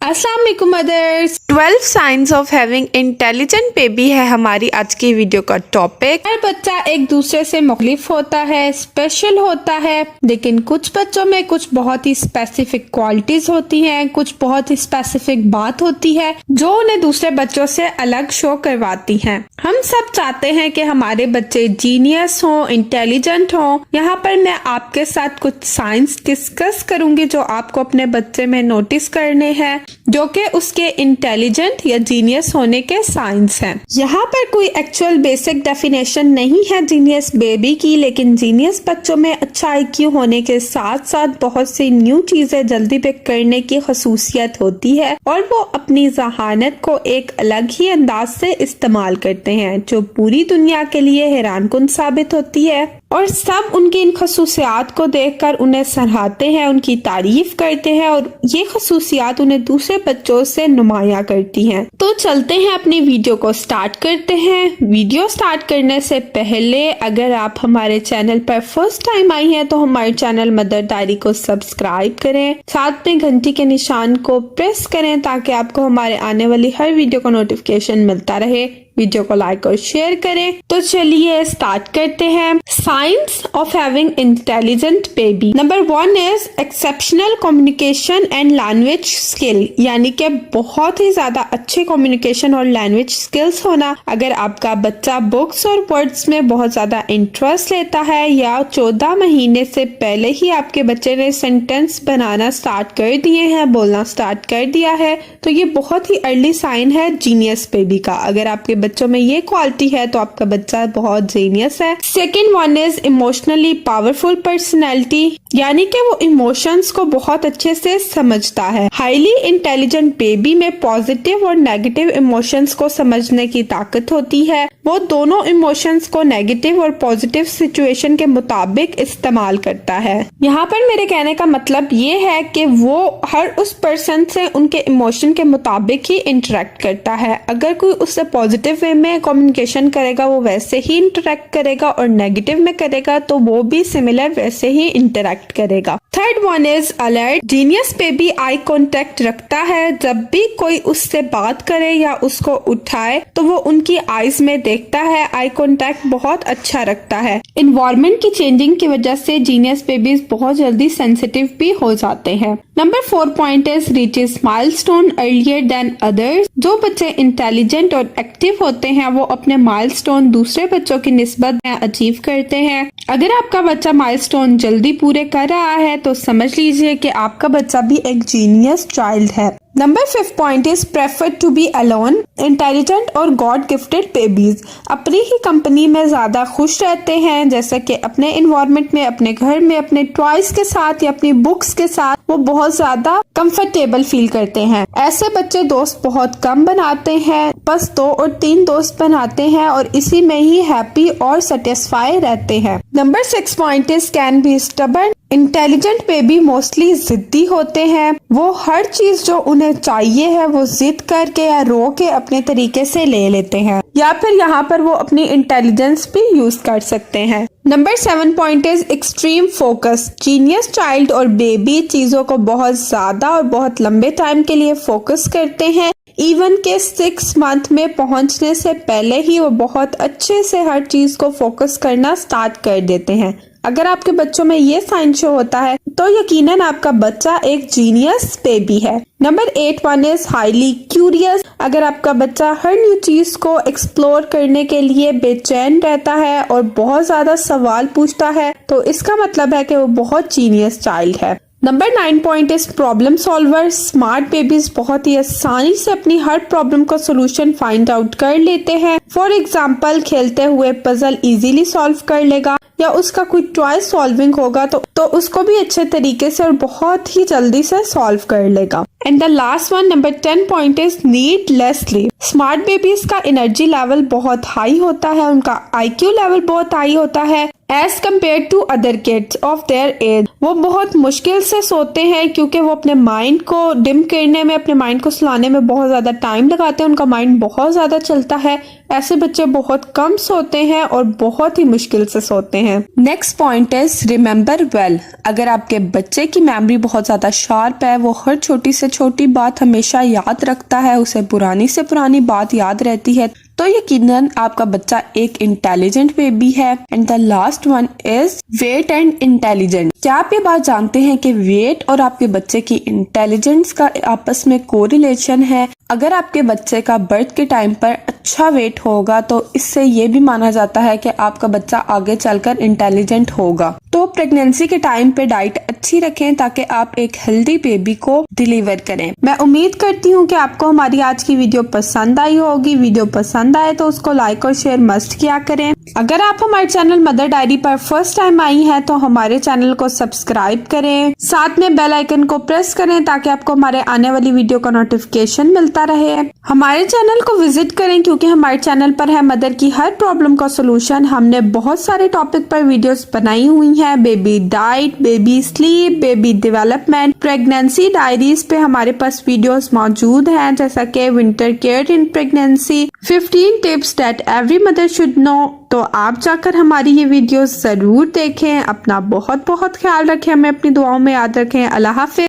अस्सलाम वालेकुम mothers. 12 science of having intelligent baby है हमारी आज की वीडियो का टॉपिक। हर बच्चा एक दूसरे से मुख्तलिफ होता है, स्पेशल होता है, लेकिन कुछ बच्चों में कुछ बहुत ही स्पेसिफिक क्वालिटीज होती हैं, कुछ बहुत ही स्पेसिफिक बात होती है जो उन्हें दूसरे बच्चों से अलग शो करवाती हैं। हम सब चाहते हैं कि हमारे बच्चे जीनियस हों, इंटेलिजेंट हों। यहाँ पर मैं आपके साथ कुछ साइंस डिस्कस करूंगी जो आपको अपने बच्चे में नोटिस करने हैं, जो कि उसके इंटेलिजेंट या जीनियस होने के साइंस हैं। यहाँ पर कोई एक्चुअल बेसिक डेफिनेशन नहीं है जीनियस बेबी की, लेकिन जीनियस बच्चों में अच्छा IQ होने के साथ साथ बहुत सी न्यू चीजें जल्दी पिक करने की खसूसियत होती है और वो अपनी जहानत को एक अलग ही अंदाज से इस्तेमाल करते हैं जो पूरी दुनिया के लिए हैरानकुन साबित होती है। और सब उनकी इन खसूसियात को देखकर उन्हें सराहते हैं, उनकी तारीफ करते हैं और ये खसूसियात उन्हें दूसरे बच्चों से नुमाया करती हैं। तो चलते हैं अपनी वीडियो को स्टार्ट करते हैं। वीडियो स्टार्ट करने से पहले अगर आप हमारे चैनल पर फर्स्ट टाइम आई हैं तो हमारे चैनल मदर डायरी को सब्सक्राइब करें, साथ में घंटी के निशान को प्रेस करें ताकि आपको हमारे आने वाली हर वीडियो का नोटिफिकेशन मिलता रहे। वीडियो को लाइक और शेयर करें। तो चलिए स्टार्ट करते हैं। Science of having intelligent baby. Number 1 is exceptional communication and language skill, यानी कि बहुत ही ज्यादा अच्छे कम्युनिकेशन और लैंग्वेज स्किल्स होना। अगर आपका बच्चा बुक्स और वर्ड्स में बहुत ज्यादा इंटरेस्ट लेता है या 14 महीने से पहले ही आपके बच्चे ने सेंटेंस बनाना स्टार्ट कर दिए हैं, बोलना स्टार्ट कर दिया है, तो ये बहुत ही अर्ली साइन है जीनियस बेबी का। अगर आपके बच्चों में ये क्वालिटी है तो आपका बच्चा बहुत जीनियस है। Second one is emotionally powerful personality, यानी कि वो इमोशंस को बहुत अच्छे से समझता है। हाईली इंटेलिजेंट बेबी में पॉजिटिव और नेगेटिव इमोशंस को समझने की ताकत होती है। वो दोनों इमोशंस को नेगेटिव और पॉजिटिव सिचुएशन के मुताबिक इस्तेमाल करता है। यहाँ पर मेरे कहने का मतलब ये है कि वो हर उस पर्सन से उनके इमोशन के मुताबिक ही इंटरेक्ट करता है। अगर कोई उससे पॉजिटिव वे में कम्युनिकेशन करेगा वो वैसे ही इंटरेक्ट करेगा, और नेगेटिव में करेगा तो वो भी सिमिलर वैसे ही इंटरेक्ट करेगा। Third one is alert. Genius baby eye contact रखता है। जब भी कोई उससे बात करे या उसको उठाए तो वो उनकी आईज में देखता है। आई कांटेक्ट बहुत अच्छा रखता है। इन्वायरमेंट की चेंजिंग की वजह से जीनियस बेबीज बहुत जल्दी सेंसिटिव भी हो जाते हैं। Number 4 point is reaches milestone earlier than others. जो बच्चे इंटेलिजेंट और एक्टिव होते हैं वो अपने माइलस्टोन दूसरे बच्चों की निस्बत में अचीव करते हैं। अगर आपका बच्चा माइलस्टोन जल्दी पूरे कर रहा है तो समझ लीजिए कि आपका बच्चा भी एक जीनियस चाइल्ड है। Number 5 point is prefer to be alone. Intelligent और गॉड गिफ्टेड बेबीज अपनी ही कंपनी में ज्यादा खुश रहते हैं, जैसे कि अपने इन्वायरमेंट में, अपने घर में, अपने टॉयज के साथ या अपनी बुक्स के साथ वो बहुत ज्यादा कंफर्टेबल फील करते हैं। ऐसे बच्चे दोस्त बहुत कम बनाते हैं, बस 2 और 3 दोस्त बनाते हैं और इसी में ही हैप्पी और सेटिस्फाई रहते हैं। Number 6 point is can be stubborn. Intelligent baby mostly जिद्दी होते हैं। वो हर चीज जो उन्हें चाहिए है वो जिद करके या रो के अपने तरीके से ले लेते हैं, या फिर यहाँ पर वो अपनी इंटेलिजेंस भी यूज कर सकते हैं। Number 7 point is extreme focus. Genius child और बेबी चीजों को बहुत ज्यादा और बहुत लंबे टाइम के लिए फोकस करते हैं। इवन के 6 मंथ में पहुंचने से पहले ही वो बहुत अच्छे से हर चीज को फोकस करना स्टार्ट कर देते हैं। अगर आपके बच्चों में ये साइन शो होता है तो यकीनन आपका बच्चा एक जीनियस बेबी है। Number 8 one is highly curious. अगर आपका बच्चा हर न्यू चीज को एक्सप्लोर करने के लिए बेचैन रहता है और बहुत ज्यादा सवाल पूछता है तो इसका मतलब है कि वो बहुत जीनियस चाइल्ड है। Number 9 point is problem solver. Smart babies बहुत ही आसानी से अपनी हर प्रॉब्लम का सोल्यूशन फाइंड आउट कर लेते हैं। फॉर एग्जाम्पल, खेलते हुए पजल इजीली सॉल्व कर लेगा, या उसका कोई टॉय सॉल्विंग होगा तो उसको भी अच्छे तरीके से और बहुत ही जल्दी से सॉल्व कर लेगा। And the last one, number 10 point is need less sleep. Smart babies का एनर्जी लेवल बहुत हाई होता है, उनका IQ लेवल बहुत हाई होता है as compare to other kids of their age. वो बहुत मुश्किल से सोते हैं क्योंकि वो अपने माइंड को डिम करने में, अपने माइंड को सुलाने में बहुत ज्यादा टाइम लगाते हैं। उनका माइंड बहुत ज्यादा चलता है। ऐसे बच्चे बहुत कम सोते हैं और बहुत ही मुश्किल से सोते हैं। Next point is remember well. अगर आपके बच्चे की मेमोरी बहुत ज्यादा शार्प है, वो हर छोटी से छोटी बात हमेशा याद रखता है, उसे पुरानी से पुरानी बात याद रहती है, तो यकीनन आपका बच्चा एक इंटेलिजेंट बेबी है। And the last one is wait and intelligent. क्या आप ये बात जानते हैं कि वेट और आपके बच्चे की इंटेलिजेंस का आपस में कोरिलेशन है? अगर आपके बच्चे का बर्थ के टाइम पर अच्छा वेट होगा तो इससे ये भी माना जाता है कि आपका बच्चा आगे चलकर इंटेलिजेंट होगा। तो प्रेगनेंसी के टाइम पे डाइट अच्छी रखें ताकि आप एक हेल्दी बेबी को डिलीवर करें। मैं उम्मीद करती हूँ कि आपको हमारी आज की वीडियो पसंद आई होगी। वीडियो पसंद आए तो उसको लाइक और शेयर मस्ट किया करें। अगर आप हमारे चैनल मदर डायरी पर फर्स्ट टाइम आई हैं तो हमारे चैनल को सब्सक्राइब करें, साथ में बेल आइकन को प्रेस करें ताकि आपको हमारे आने वाली वीडियो का नोटिफिकेशन मिलता रहे। हमारे चैनल को विजिट करें क्योंकि हमारे चैनल पर है मदर की हर प्रॉब्लम का सोल्यूशन। हमने बहुत सारे टॉपिक पर वीडियोस बनाई हुई हैं। Baby diet, baby sleep, baby development, pregnancy diaries पे हमारे पास वीडियोस मौजूद हैं, जैसा कि winter care in pregnancy, 15 tips that every mother should know. तो आप जाकर हमारी ये वीडियोस जरूर देखें। अपना बहुत बहुत ख्याल रखें, हमें अपनी दुआओं में याद रखें। अल्लाह हाफिज।